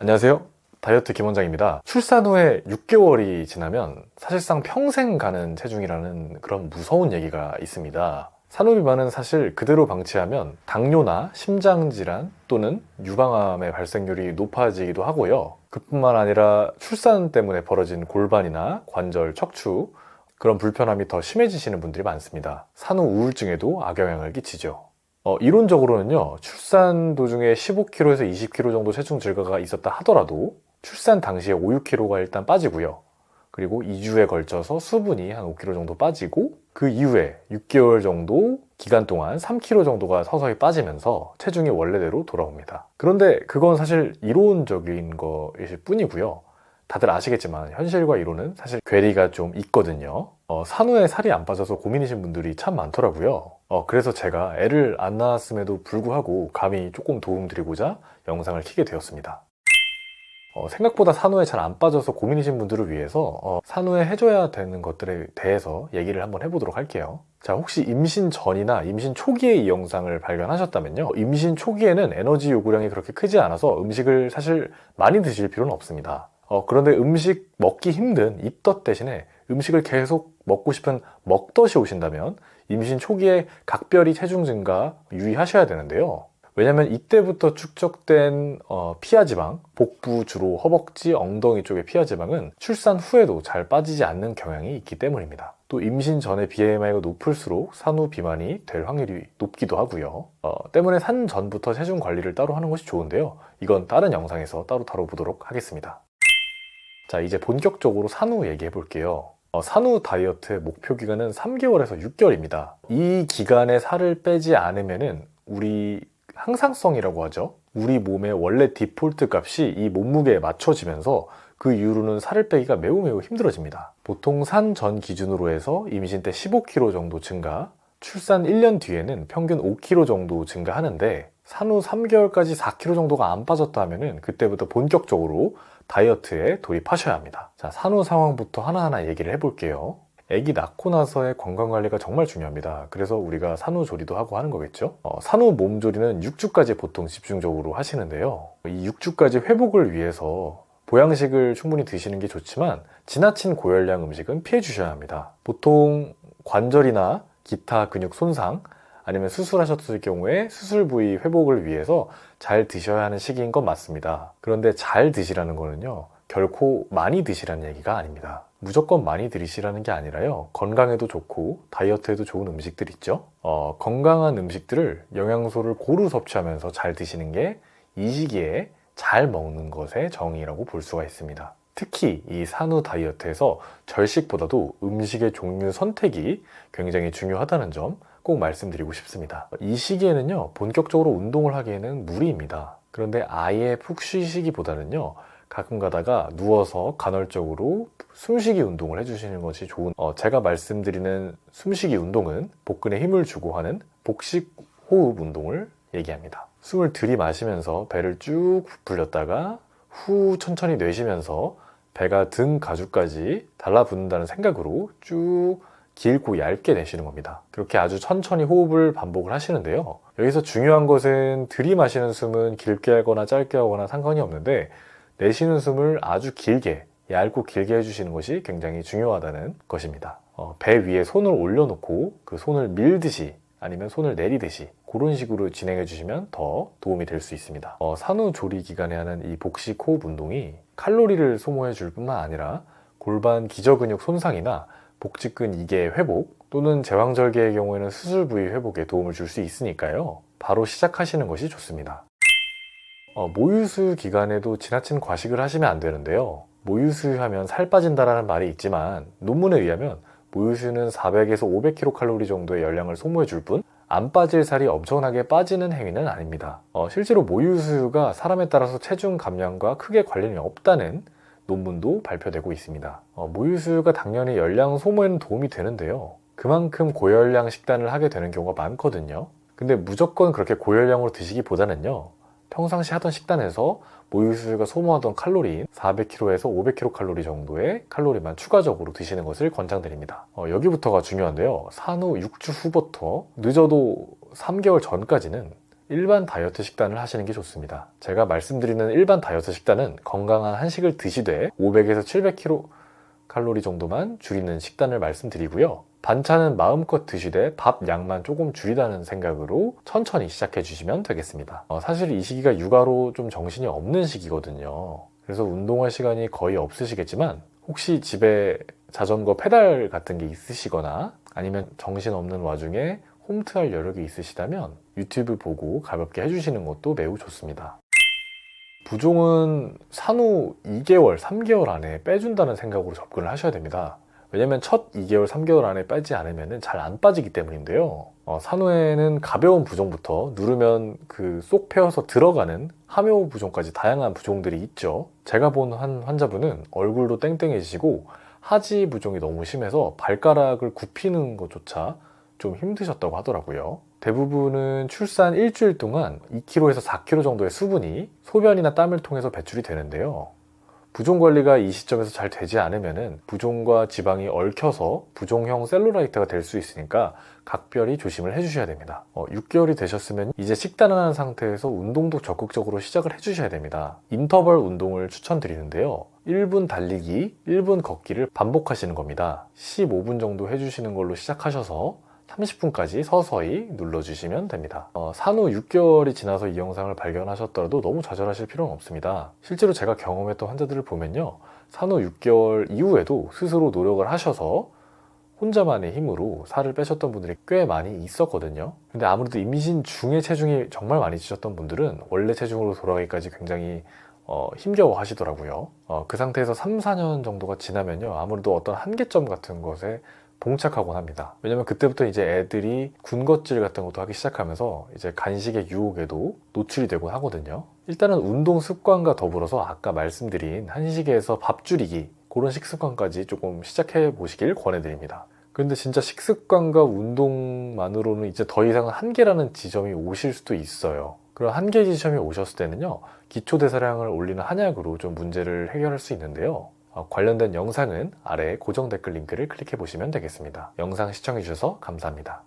안녕하세요. 다이어트 김원장입니다. 출산 후에 6개월이 지나면 사실상 평생 가는 체중이라는 그런 무서운 얘기가 있습니다. 산후비만은 사실 그대로 방치하면 당뇨나 심장질환 또는 유방암의 발생률이 높아지기도 하고요. 그뿐만 아니라 출산 때문에 벌어진 골반이나 관절, 척추 그런 불편함이 더 심해지시는 분들이 많습니다. 산후 우울증에도 악영향을 끼치죠. 이론적으로는요, 출산 도중에 15kg에서 20kg 정도 체중 증가가 있었다 하더라도 출산 당시에 5, 6kg가 일단 빠지고요. 그리고 2주에 걸쳐서 수분이 한 5kg 정도 빠지고 그 이후에 6개월 정도 기간 동안 3kg 정도가 서서히 빠지면서 체중이 원래대로 돌아옵니다. 그런데 그건 사실 이론적인 거일 뿐이고요. 다들 아시겠지만 현실과 이론은 사실 괴리가 좀 있거든요. 산후에 살이 안 빠져서 고민이신 분들이 참 많더라고요. 그래서 제가 애를 안 낳았음에도 불구하고 감히 조금 도움드리고자 영상을 켜게 되었습니다. 생각보다 산후에 잘 안 빠져서 고민이신 분들을 위해서 산후에 해줘야 되는 것들에 대해서 얘기를 한번 해보도록 할게요. 자, 혹시 임신 전이나 임신 초기에 이 영상을 발견하셨다면요, 임신 초기에는 에너지 요구량이 그렇게 크지 않아서 음식을 사실 많이 드실 필요는 없습니다. 그런데 음식 먹기 힘든 입덧 대신에 음식을 계속 먹고 싶은 먹덧이 오신다면 임신 초기에 각별히 체중 증가 유의하셔야 되는데요. 왜냐면 이때부터 축적된 피하지방, 복부 주로 허벅지, 엉덩이 쪽의 피하지방은 출산 후에도 잘 빠지지 않는 경향이 있기 때문입니다. 또 임신 전에 BMI가 높을수록 산후 비만이 될 확률이 높기도 하고요. 때문에 산 전부터 체중 관리를 따로 하는 것이 좋은데요. 이건 다른 영상에서 따로 다뤄보도록 하겠습니다. 자, 이제 본격적으로 산후 얘기해 볼게요. 산후 다이어트의 목표 기간은 3개월에서 6개월입니다. 이 기간에 살을 빼지 않으면은 우리 항상성이라고 하죠. 우리 몸의 원래 디폴트 값이 이 몸무게에 맞춰지면서 그 이후로는 살을 빼기가 매우 힘들어집니다. 보통 산 전 기준으로 해서 임신 때 15kg 정도 증가, 출산 1년 뒤에는 평균 5kg 정도 증가하는데 산후 3개월까지 4kg 정도가 안 빠졌다 하면은 그때부터 본격적으로 다이어트에 돌입하셔야 합니다. 자, 산후 상황부터 하나하나 얘기를 해볼게요. 아기 낳고 나서의 건강관리가 정말 중요합니다. 그래서 우리가 산후조리도 하고 하는 거겠죠. 산후 몸조리는 6주까지 보통 집중적으로 하시는데요. 이 6주까지 회복을 위해서 보양식을 충분히 드시는 게 좋지만 지나친 고열량 음식은 피해 주셔야 합니다. 보통 관절이나 기타 근육 손상 아니면 수술하셨을 경우에 수술 부위 회복을 위해서 잘 드셔야 하는 시기인 건 맞습니다. 그런데 잘 드시라는 거는요, 결코 많이 드시라는 얘기가 아닙니다. 무조건 많이 드시라는 게 아니라요, 건강에도 좋고 다이어트에도 좋은 음식들 있죠. 건강한 음식들을 영양소를 고루 섭취하면서 잘 드시는 게 이 시기에 잘 먹는 것의 정의라고 볼 수가 있습니다. 특히 이 산후 다이어트에서 절식보다도 음식의 종류 선택이 굉장히 중요하다는 점 꼭 말씀드리고 싶습니다. 이 시기에는요, 본격적으로 운동을 하기에는 무리입니다. 그런데 아예 푹 쉬시기보다는요, 가끔 가다가 누워서 간헐적으로 숨쉬기 운동을 해주시는 것이 좋은, 제가 말씀드리는 숨쉬기 운동은 복근에 힘을 주고 하는 복식 호흡 운동을 얘기합니다. 숨을 들이마시면서 배를 쭉 불렸다가 후 천천히 내쉬면서 배가 등 가죽까지 달라붙는다는 생각으로 쭉 길고 얇게 내쉬는 겁니다. 그렇게 아주 천천히 호흡을 반복을 하시는데요. 여기서 중요한 것은 들이마시는 숨은 길게 하거나 짧게 하거나 상관이 없는데 내쉬는 숨을 아주 길게, 얇고 길게 해주시는 것이 굉장히 중요하다는 것입니다. 배 위에 손을 올려놓고 그 손을 밀듯이 아니면 손을 내리듯이 그런 식으로 진행해 주시면 더 도움이 될 수 있습니다. 산후조리 기간에 하는 이 복식 호흡 운동이 칼로리를 소모해 줄 뿐만 아니라 골반 기저근육 손상이나 복직근 이개 회복 또는 제왕절개의 경우에는 수술 부위 회복에 도움을 줄 수 있으니까요. 바로 시작하시는 것이 좋습니다. 모유수유 기간에도 지나친 과식을 하시면 안 되는데요. 모유수유하면 살 빠진다라는 말이 있지만 논문에 의하면 모유수유는 400에서 500kcal 정도의 열량을 소모해 줄 뿐 안 빠질 살이 엄청나게 빠지는 행위는 아닙니다. 실제로 모유수유가 사람에 따라서 체중 감량과 크게 관련이 없다는 논문도 발표되고 있습니다. 모유수유가 당연히 열량 소모에는 도움이 되는데요. 그만큼 고열량 식단을 하게 되는 경우가 많거든요. 근데 무조건 그렇게 고열량으로 드시기보다는요, 평상시 하던 식단에서 모유수유가 소모하던 칼로리인 400kcal에서 500kcal 정도의 칼로리만 추가적으로 드시는 것을 권장드립니다. 여기부터가 중요한데요. 산후 6주 후부터 늦어도 3개월 전까지는 일반 다이어트 식단을 하시는 게 좋습니다. 제가 말씀드리는 일반 다이어트 식단은 건강한 한식을 드시되 500에서 700kcal 정도만 줄이는 식단을 말씀드리고요. 반찬은 마음껏 드시되 밥 양만 조금 줄이다는 생각으로 천천히 시작해 주시면 되겠습니다. 사실 이 시기가 육아로 좀 정신이 없는 시기거든요. 그래서 운동할 시간이 거의 없으시겠지만 혹시 집에 자전거 페달 같은 게 있으시거나 아니면 정신없는 와중에 홈트할 여력이 있으시다면 유튜브 보고 가볍게 해주시는 것도 매우 좋습니다. 부종은 산후 2개월, 3개월 안에 빼준다는 생각으로 접근을 하셔야 됩니다. 왜냐면 첫 2개월, 3개월 안에 빼지 않으면 잘 안 빠지기 때문인데요. 산후에는 가벼운 부종부터 누르면 그 쏙 패어서 들어가는 함요 부종까지 다양한 부종들이 있죠. 제가 본 한 환자분은 얼굴도 땡땡해지시고 하지 부종이 너무 심해서 발가락을 굽히는 것조차 좀 힘드셨다고 하더라고요. 대부분은 출산 일주일 동안 2kg에서 4kg 정도의 수분이 소변이나 땀을 통해서 배출이 되는데요. 부종 관리가 이 시점에서 잘 되지 않으면 부종과 지방이 얽혀서 부종형 셀룰라이트가 될 수 있으니까 각별히 조심을 해주셔야 됩니다. 6개월이 되셨으면 이제 식단하는 상태에서 운동도 적극적으로 시작을 해주셔야 됩니다. 인터벌 운동을 추천드리는데요. 1분 달리기, 1분 걷기를 반복하시는 겁니다. 15분 정도 해주시는 걸로 시작하셔서 30분까지 서서히 눌러주시면 됩니다. 산후 6개월이 지나서 이 영상을 발견하셨더라도 너무 좌절하실 필요는 없습니다. 실제로 제가 경험했던 환자들을 보면요, 산후 6개월 이후에도 스스로 노력을 하셔서 혼자만의 힘으로 살을 빼셨던 분들이 꽤 많이 있었거든요. 근데 아무래도 임신 중에 체중이 정말 많이 찌셨던 분들은 원래 체중으로 돌아가기까지 굉장히 힘겨워 하시더라고요. 그 상태에서 3, 4년 정도가 지나면요, 아무래도 어떤 한계점 같은 것에 봉착하곤 합니다. 왜냐면 그때부터 이제 애들이 군것질 같은 것도 하기 시작하면서 이제 간식의 유혹에도 노출이 되곤 하거든요. 일단은 운동 습관과 더불어서 아까 말씀드린 한식에서 밥 줄이기, 그런 식습관까지 조금 시작해 보시길 권해드립니다. 근데 진짜 식습관과 운동만으로는 이제 더 이상 한계라는 지점이 오실 수도 있어요. 그런 한계 지점이 오셨을 때는요, 기초대사량을 올리는 한약으로 좀 문제를 해결할 수 있는데요. 관련된 영상은 아래 고정 댓글 링크를 클릭해 보시면 되겠습니다. 영상 시청해 주셔서 감사합니다.